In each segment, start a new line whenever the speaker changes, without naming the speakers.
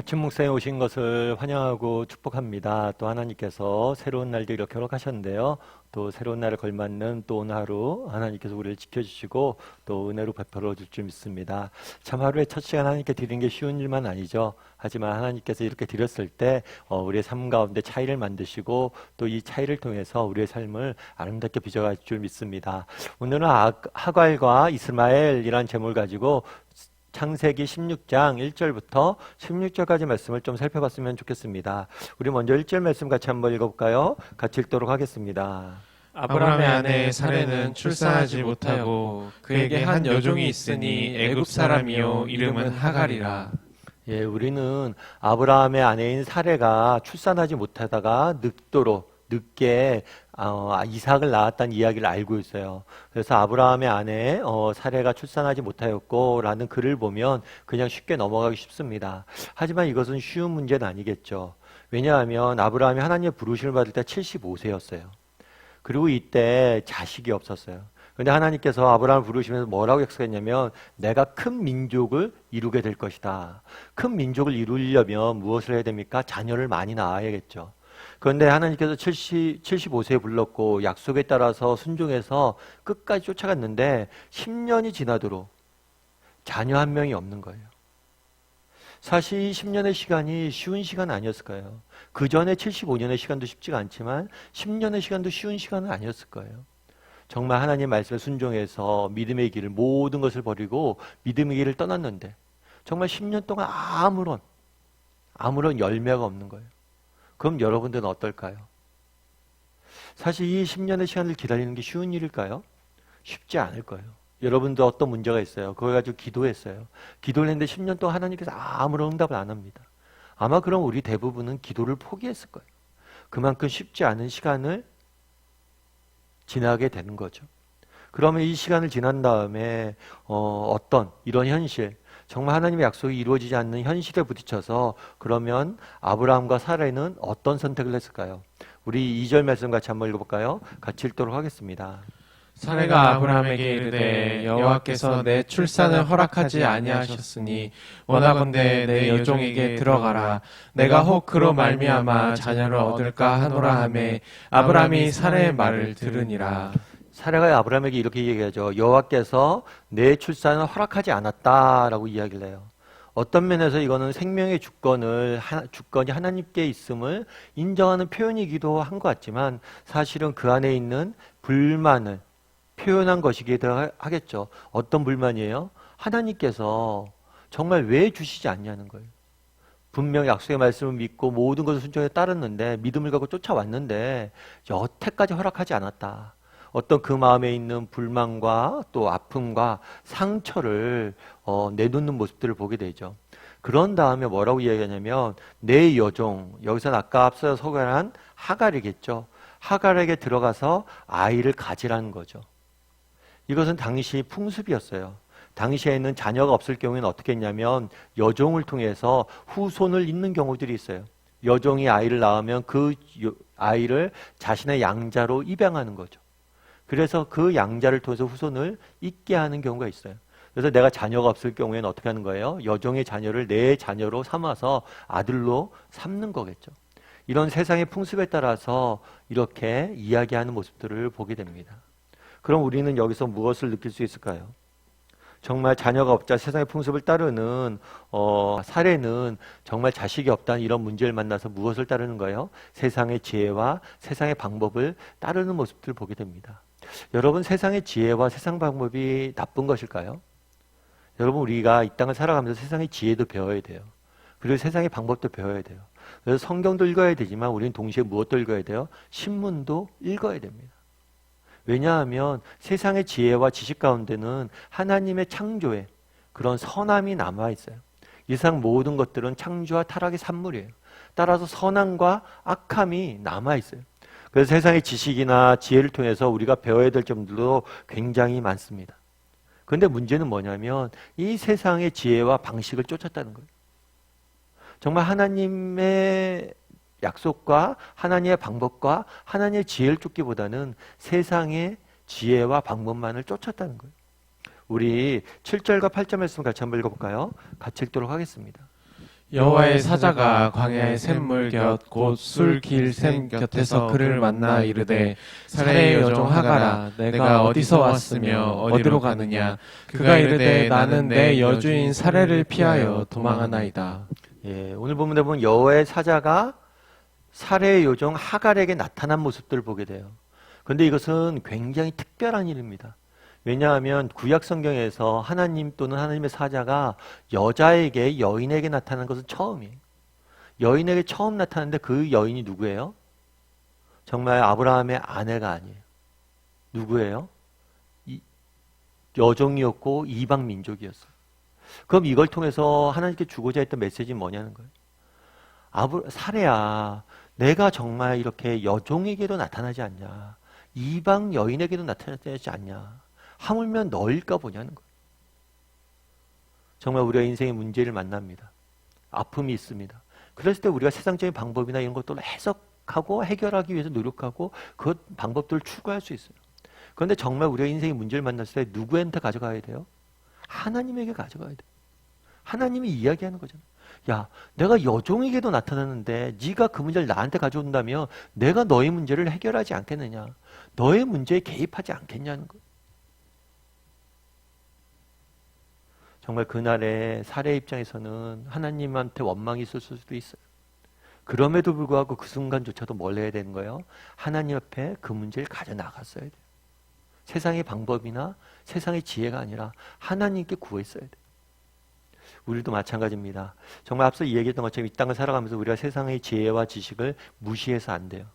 아침 묵상에 오신 것을 환영하고 축복합니다. 또 하나님께서 새로운 날도 이렇게 허락하셨는데요. 또 새로운 날에 걸맞는 또 오늘 하루 하나님께서 우리를 지켜주시고 또 은혜로 베풀어 줄 줄 믿습니다. 참 하루의 첫 시간 하나님께 드리는 게 쉬운 일만 아니죠. 하지만 하나님께서 이렇게 드렸을 때 우리의 삶 가운데 차이를 만드시고 또 이 차이를 통해서 우리의 삶을 아름답게 빚어갈 줄 믿습니다. 오늘은 하갈과 이스마엘이라는 제목을 가지고 창세기 16장 1절부터 16절까지 말씀을 좀 살펴봤으면 좋겠습니다. 우리 먼저 1절 말씀 같이 한번 읽어볼까요? 같이 읽도록 하겠습니다.
아브라함의 아내 사레는 출산하지 못하고 그에게 한 여종이 있으니 애굽 사람이요 이름은 하갈이라.
예, 우리는 아브라함의 아내인 사레가 출산하지 못하다가 늦게 이삭을 낳았다는 이야기를 알고 있어요. 그래서 아브라함의 아내 사레가 출산하지 못하였고라는 글을 보면 그냥 쉽게 넘어가기 쉽습니다. 하지만 이것은 쉬운 문제는 아니겠죠. 왜냐하면 아브라함이 하나님의 부르심을 받을 때 75세였어요. 그리고 이때 자식이 없었어요. 근데 하나님께서 아브라함을 부르시면서 뭐라고 약속했냐면 내가 큰 민족을 이루게 될 것이다. 큰 민족을 이루려면 무엇을 해야 됩니까? 자녀를 많이 낳아야겠죠. 그런데 하나님께서 75세에 불렀고 약속에 따라서 순종해서 끝까지 쫓아갔는데 10년이 지나도록 자녀 한 명이 없는 거예요. 사실 이 10년의 시간이 쉬운 시간 아니었을 거예요. 그 전에 75년의 시간도 쉽지가 않지만 10년의 시간도 쉬운 시간은 아니었을 거예요. 정말 하나님의 말씀에 순종해서 믿음의 길을 모든 것을 버리고 믿음의 길을 떠났는데 정말 10년 동안 아무런 열매가 없는 거예요. 그럼 여러분들은 어떨까요? 사실 이 10년의 시간을 기다리는 게 쉬운 일일까요? 쉽지 않을 거예요. 여러분도 어떤 문제가 있어요. 그걸 가지고 기도했어요. 기도를 했는데 10년 동안 하나님께서 아무런 응답을 안 합니다. 아마 그럼 우리 대부분은 기도를 포기했을 거예요. 그만큼 쉽지 않은 시간을 지나게 되는 거죠. 그러면 이 시간을 지난 다음에 어떤 이런 현실, 정말 하나님의 약속이 이루어지지 않는 현실에 부딪혀서 그러면 아브라함과 사라는 어떤 선택을 했을까요? 우리 2절 말씀 같이 한번 읽어볼까요? 같이 읽도록 하겠습니다.
사레가 아브라함에게 이르되 여호와께서 내 출산을 허락하지 아니하셨으니 원하건대 내 여종에게 들어가라. 내가 혹 그로 말미암아 자녀를 얻을까 하노라 하매 아브라함이 사레의 말을 들으니라.
사라가 아브라함에게 이렇게 얘기하죠. 여호와께서 내 출산을 허락하지 않았다라고 이야기를 해요. 어떤 면에서 이거는 생명의 주권이 하나님께 있음을 인정하는 표현이기도 한 것 같지만 사실은 그 안에 있는 불만을 표현한 것이기도 하겠죠. 어떤 불만이에요? 하나님께서 정말 왜 주시지 않냐는 거예요. 분명 약속의 말씀을 믿고 모든 것을 순종해 따랐는데 믿음을 갖고 쫓아왔는데 여태까지 허락하지 않았다. 어떤 그 마음에 있는 불만과 또 아픔과 상처를 내놓는 모습들을 보게 되죠. 그런 다음에 뭐라고 이야기하냐면 내 여종, 여기서는 아까 앞서 소개한 하갈이겠죠. 하갈에게 들어가서 아이를 가지라는 거죠. 이것은 당시 풍습이었어요. 당시에는 자녀가 없을 경우에는 어떻게 했냐면 여종을 통해서 후손을 잇는 경우들이 있어요. 여종이 아이를 낳으면 그 아이를 자신의 양자로 입양하는 거죠. 그래서 그 양자를 통해서 후손을 잇게 하는 경우가 있어요. 그래서 내가 자녀가 없을 경우에는 어떻게 하는 거예요? 여종의 자녀를 내 자녀로 삼아서 아들로 삼는 거겠죠. 이런 세상의 풍습에 따라서 이렇게 이야기하는 모습들을 보게 됩니다. 그럼 우리는 여기서 무엇을 느낄 수 있을까요? 정말 자녀가 없자 세상의 풍습을 따르는 사례는 정말 자식이 없다는 이런 문제를 만나서 무엇을 따르는 거예요? 세상의 지혜와 세상의 방법을 따르는 모습들을 보게 됩니다. 여러분, 세상의 지혜와 세상 방법이 나쁜 것일까요? 여러분, 우리가 이 땅을 살아가면서 세상의 지혜도 배워야 돼요. 그리고 세상의 방법도 배워야 돼요. 그래서 성경도 읽어야 되지만 우리는 동시에 무엇도 읽어야 돼요? 신문도 읽어야 됩니다. 왜냐하면 세상의 지혜와 지식 가운데는 하나님의 창조에 그런 선함이 남아있어요. 이 세상 모든 것들은 창조와 타락의 산물이에요. 따라서 선함과 악함이 남아있어요. 그래서 세상의 지식이나 지혜를 통해서 우리가 배워야 될 점들도 굉장히 많습니다. 그런데 문제는 뭐냐면 이 세상의 지혜와 방식을 쫓았다는 거예요. 정말 하나님의 약속과 하나님의 방법과 하나님의 지혜를 쫓기보다는 세상의 지혜와 방법만을 쫓았다는 거예요. 우리 7절과 8절 말씀 같이 한번 읽어볼까요? 같이 읽도록 하겠습니다.
여호와의 사자가 광야의 샘물 곁 곧 술 길 샘 곁에서 그를 만나 이르되 사레의 여종 하가라 내가 어디서 왔으며 어디로 가느냐 그가 이르되 나는 내 여주인 사레를 피하여 도망하나이다.
예, 오늘 본문에 보면 여호와의 사자가 사레의 요정 하갈에게 나타난 모습들을 보게 돼요. 그런데 이것은 굉장히 특별한 일입니다. 왜냐하면 구약 성경에서 하나님 또는 하나님의 사자가 여자에게 여인에게 나타난 것은 처음이에요. 여인에게 처음 나타났는데 그 여인이 누구예요? 정말 아브라함의 아내가 아니에요. 누구예요? 여종이었고 이방 민족이었어요. 그럼 이걸 통해서 하나님께 주고자 했던 메시지는 뭐냐는 거예요. 사레야, 내가 정말 이렇게 여종에게도 나타나지 않냐? 이방 여인에게도 나타나지 않냐? 하물며 너일까 보냐는 거예요. 정말 우리가 인생의 문제를 만납니다. 아픔이 있습니다. 그랬을 때 우리가 세상적인 방법이나 이런 것들을 해석하고 해결하기 위해서 노력하고 그 방법들을 추구할 수 있어요. 그런데 정말 우리가 인생의 문제를 만났을 때 누구한테 가져가야 돼요? 하나님에게 가져가야 돼요. 하나님이 이야기하는 거잖아요. 야, 내가 여종에게도 나타났는데 네가 그 문제를 나한테 가져온다면 내가 너의 문제를 해결하지 않겠느냐? 너의 문제에 개입하지 않겠냐는 거예요. 정말 그날의 사례 입장에서는 하나님한테 원망이 있을 수도 있어요. 그럼에도 불구하고 그 순간조차도 뭘 해야 되는 거예요? 하나님 앞에 그 문제를 가져나갔어야 돼요. 세상의 방법이나 세상의 지혜가 아니라 하나님께 구했어야 돼요. 우리도 마찬가지입니다. 정말 앞서 얘기했던 것처럼 이 땅을 살아가면서 우리가 세상의 지혜와 지식을 무시해서 안 돼요.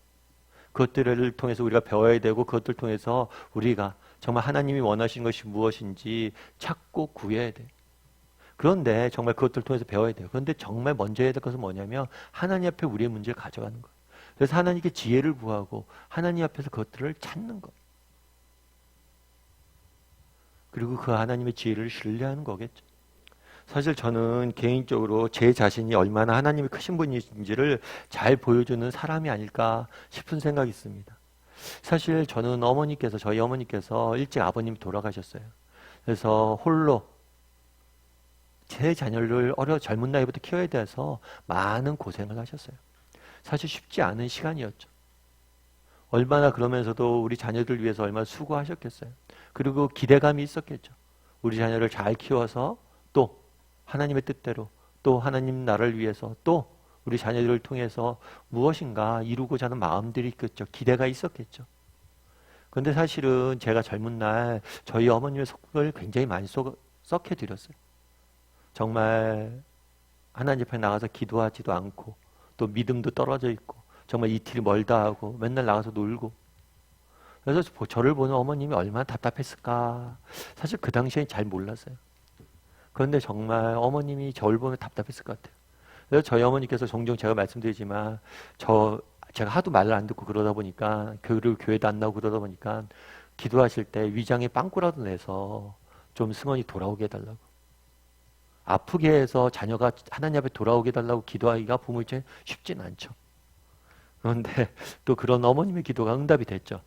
그것들을 통해서 우리가 배워야 되고 그것들을 통해서 우리가 정말 하나님이 원하시는 것이 무엇인지 찾고 구해야 돼요. 그런데 정말 그것들을 통해서 배워야 돼요. 그런데 정말 먼저 해야 될 것은 뭐냐면 하나님 앞에 우리의 문제를 가져가는 거예요. 그래서 하나님께 지혜를 구하고 하나님 앞에서 그것들을 찾는 거예요. 그리고 그 하나님의 지혜를 신뢰하는 거겠죠. 사실 저는 개인적으로 제 자신이 얼마나 하나님이 크신 분인지를 잘 보여주는 사람이 아닐까 싶은 생각이 있습니다. 사실 저는 저희 어머니께서 일찍 아버님이 돌아가셨어요. 그래서 홀로 제 자녀를 젊은 나이부터 키워야 돼서 많은 고생을 하셨어요. 사실 쉽지 않은 시간이었죠. 얼마나 그러면서도 우리 자녀들 위해서 얼마나 수고하셨겠어요. 그리고 기대감이 있었겠죠. 우리 자녀를 잘 키워서 또 하나님의 뜻대로 또 하나님 나라를 위해서 또 우리 자녀들을 통해서 무엇인가 이루고자 하는 마음들이 있겠죠. 기대가 있었겠죠. 그런데 사실은 제가 젊은 날 저희 어머님의 속을 굉장히 많이 썩혀드렸어요. 정말 하나님 앞에 나가서 기도하지도 않고 또 믿음도 떨어져 있고 정말 이틀이 멀다 하고 맨날 나가서 놀고 그래서 저를 보는 어머님이 얼마나 답답했을까 사실 그 당시엔 잘 몰랐어요. 그런데 정말 어머님이 저를 보면 답답했을 것 같아요. 그래서 저희 어머니께서 종종 제가 말씀드리지만 제가 하도 말을 안 듣고 그러다 보니까 교회도 안 나오고 그러다 보니까 기도하실 때 위장에 빵꾸라도 내서 좀 승원이 돌아오게 해달라고. 아프게 해서 자녀가 하나님 앞에 돌아오게 해달라고 기도하기가 부모 입장에 쉽진 않죠. 그런데 또 그런 어머님의 기도가 응답이 됐죠.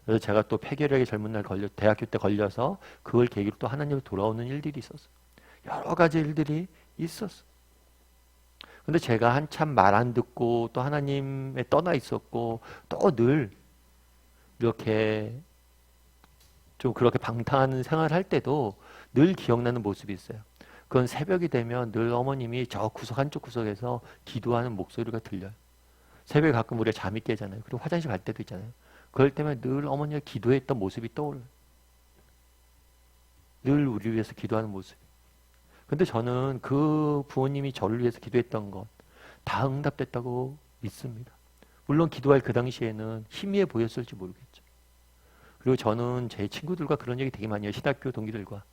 그래서 제가 또 폐결핵에 젊은 날 대학교 때 걸려서 그걸 계기로 또 하나님으로 돌아오는 일들이 있었어요. 여러 가지 일들이 있었어요. 근데 제가 한참 말 안 듣고 또 하나님에 떠나 있었고 또 늘 이렇게 좀 그렇게 방탕한 생활을 할 때도 늘 기억나는 모습이 있어요. 그건 새벽이 되면 늘 어머님이 저 구석 한쪽 구석에서 기도하는 목소리가 들려요. 새벽에 가끔 우리가 잠이 깨잖아요. 그리고 화장실 갈 때도 있잖아요. 그럴 때면 늘 어머니가 기도했던 모습이 떠올라요. 늘 우리 위해서 기도하는 모습. 근데 저는 그 부모님이 저를 위해서 기도했던 것 다 응답됐다고 믿습니다. 물론 기도할 그 당시에는 희미해 보였을지 모르겠죠. 그리고 저는 제 친구들과 그런 얘기 되게 많이 해요. 신학교 동기들과.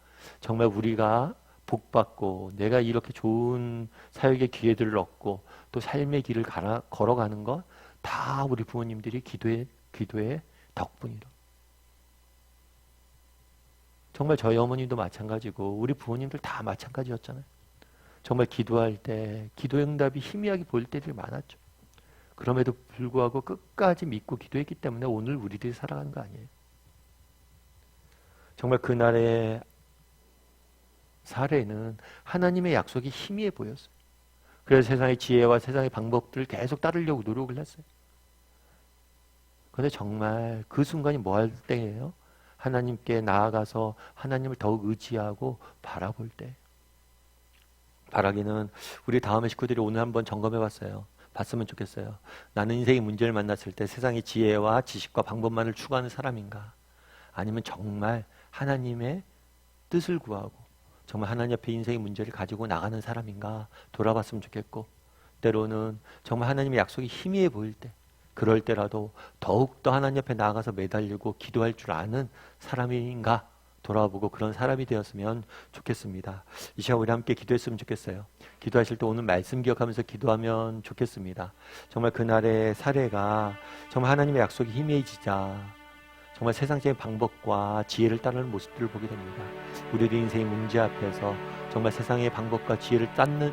정말 우리가 복받고 내가 이렇게 좋은 사역의 기회들을 얻고 또 삶의 길을 걸어가는 것 다 우리 부모님들이 기도의 덕분이라. 정말 저희 어머님도 마찬가지고 우리 부모님들 다 마찬가지였잖아요. 정말 기도할 때 기도의 응답이 희미하게 보일 때들이 많았죠. 그럼에도 불구하고 끝까지 믿고 기도했기 때문에 오늘 우리들이 살아가는 거 아니에요. 정말 그날의 사례는 하나님의 약속이 희미해 보였어요. 그래서 세상의 지혜와 세상의 방법들을 계속 따르려고 노력을 했어요. 그런데 정말 그 순간이 뭐 할 때예요? 하나님께 나아가서 하나님을 더욱 의지하고 바라볼 때. 바라기는 우리 다음의 식구들이 오늘 한번 점검해 봤어요. 봤으면 좋겠어요. 나는 인생의 문제를 만났을 때 세상의 지혜와 지식과 방법만을 추구하는 사람인가? 아니면 정말 하나님의 뜻을 구하고 정말 하나님 앞에 인생의 문제를 가지고 나가는 사람인가 돌아봤으면 좋겠고, 때로는 정말 하나님의 약속이 희미해 보일 때, 그럴 때라도 더욱더 하나님 앞에 나아가서 매달리고 기도할 줄 아는 사람인가 돌아보고 그런 사람이 되었으면 좋겠습니다. 이 시간 우리 함께 기도했으면 좋겠어요. 기도하실 때 오늘 말씀 기억하면서 기도하면 좋겠습니다. 정말 그날의 사례가 정말 하나님의 약속이 희미해지자 정말 세상적인 방법과 지혜를 따르는 모습들을 보게 됩니다. 우리의 인생의 문제 앞에서 정말 세상의 방법과 지혜를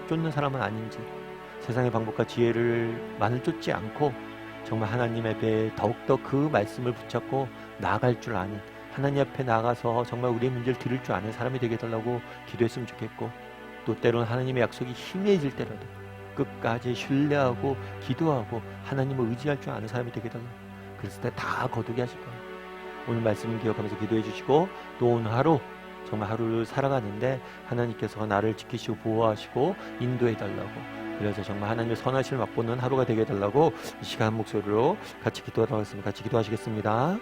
쫓는 사람은 아닌지, 세상의 방법과 지혜를 쫓지 않고 정말 하나님 앞에 더욱더 그 말씀을 붙잡고 나아갈 줄 아는, 하나님 앞에 나가서 정말 우리의 문제를 들을 줄 아는 사람이 되게 해달라고 기도했으면 좋겠고, 또 때로는 하나님의 약속이 희미해질 때라도 끝까지 신뢰하고 기도하고 하나님을 의지할 줄 아는 사람이 되게 해달라고, 그랬을 때 다 거두게 하실 거예요. 오늘 말씀을 기억하면서 기도해 주시고, 또 오늘 하루 정말 하루를 살아가는데 하나님께서 나를 지키시고 보호하시고 인도해 달라고, 그래서 정말 하나님의 선하심을 맛보는 하루가 되게 해달라고 이 시간 한 목소리로 같이 기도하도록 하겠습니다. 같이 기도하시겠습니다.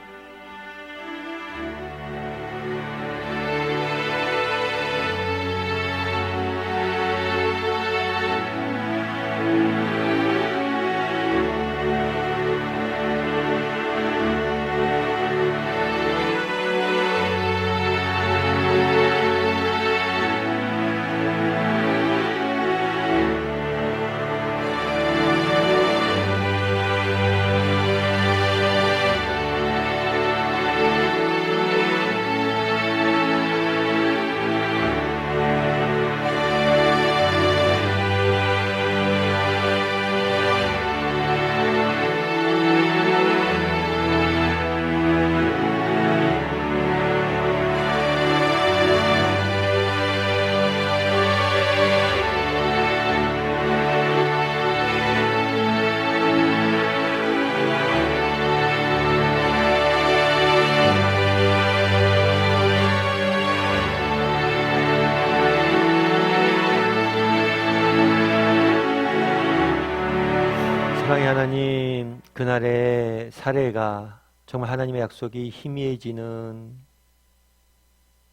사랑의 하나님, 그날의 사례가 정말 하나님의 약속이 희미해지는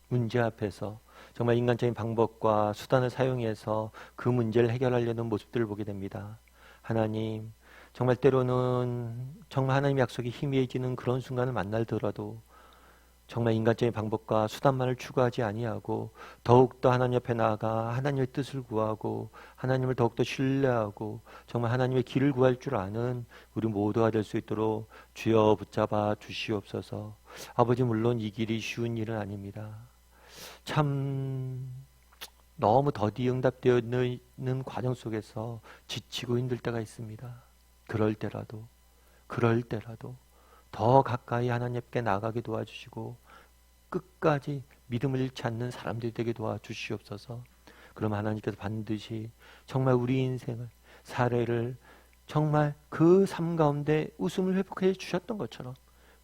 문제 앞에서 정말 인간적인 방법과 수단을 사용해서 그 문제를 해결하려는 모습들을 보게 됩니다. 하나님, 정말 때로는 정말 하나님의 약속이 희미해지는 그런 순간을 만나더라도 정말 인간적인 방법과 수단만을 추구하지 아니하고 더욱더 하나님 옆에 나아가 하나님의 뜻을 구하고 하나님을 더욱더 신뢰하고 정말 하나님의 길을 구할 줄 아는 우리 모두가 될 수 있도록 주여 붙잡아 주시옵소서. 아버지, 물론 이 길이 쉬운 일은 아닙니다. 참 너무 더디 응답되어 있는 과정 속에서 지치고 힘들 때가 있습니다. 그럴 때라도 더 가까이 하나님께 나가게 도와주시고 끝까지 믿음을 잃지 않는 사람들이 되게 도와주시옵소서. 그럼 하나님께서 반드시 정말 우리 인생을, 사례를 정말 그 삶 가운데 웃음을 회복해 주셨던 것처럼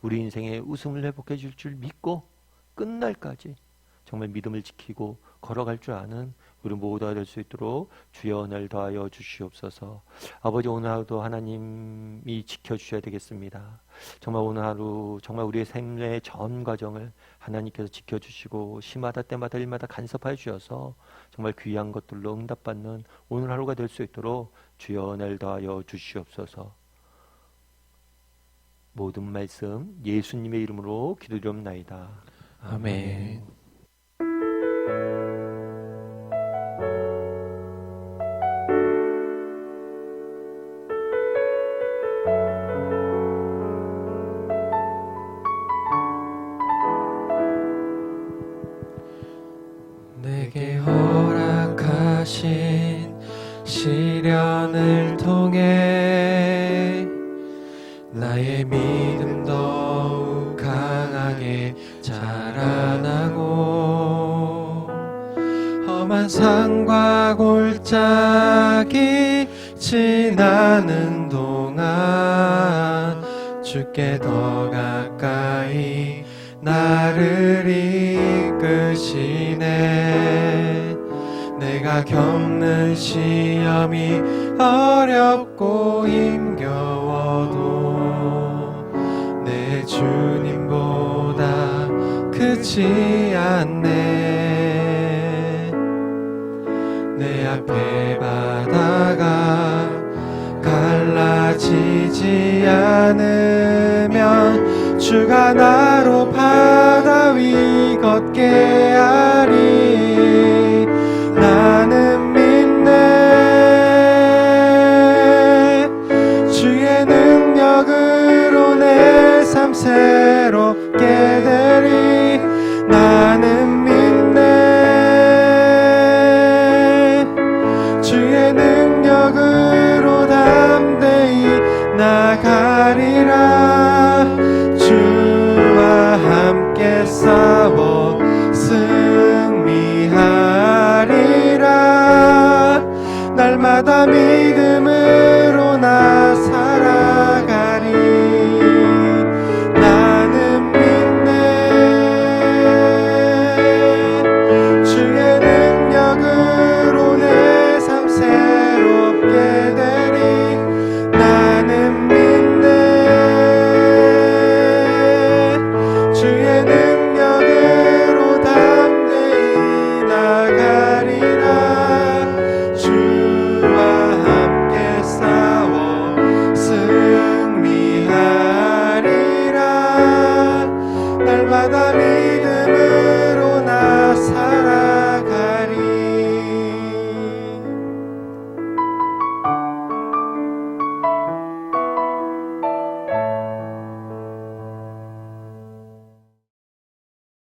우리 인생에 웃음을 회복해 줄 줄 믿고 끝날까지 정말 믿음을 지키고 걸어갈 줄 아는 우리 모두가 될 수 있도록 주여 은혜를 더하여 주시옵소서. 아버지, 오늘 하루도 하나님이 지켜주셔야 되겠습니다. 정말 오늘 하루 정말 우리의 생애의 전 과정을 하나님께서 지켜주시고 시마다 때마다 일마다 간섭하여 주셔서 정말 귀한 것들로 응답받는 오늘 하루가 될 수 있도록 주여 은혜를 더하여 주시옵소서. 모든 말씀 예수님의 이름으로 기도드리옵나이다.
아멘. 내게 허락하신 시련을 통해 나의 믿음 더욱 강하게 자라나고 험한 산과 골짜기 지나는 동안 주께 더 가까이 나를 이끄시네. 내가 겪는 시험이 어렵고 힘겨워도 내 주님보다 크지 않네. 내 앞에 바다가 갈라지지 않으면 주가 나로 바다 위 걷게